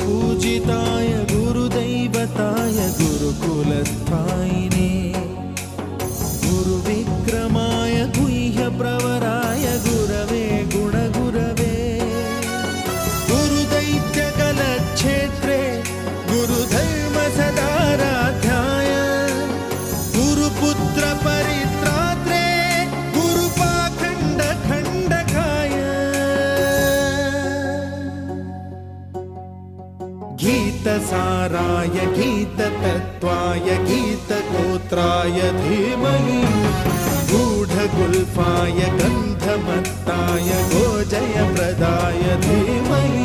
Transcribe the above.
गुरुपूजिताय गुरुदैवताय गुरुकुलस्थायिने गुरुविक्रमाय गुह्यप्रवराय गुरवे गुणगुरवे गुरुदैत्यकलक्षेत्रे गुरुधर्मसदाराध्याय गुरुपुत्रपरित्रात्रे गुरुपाखण्डखण्डकाय गीतसाराय गीततत्त्वाय गीतगोत्राय धीमहि गूढगुल्फाय गन्धमत्ताय गोजयप्रदाय धीमहि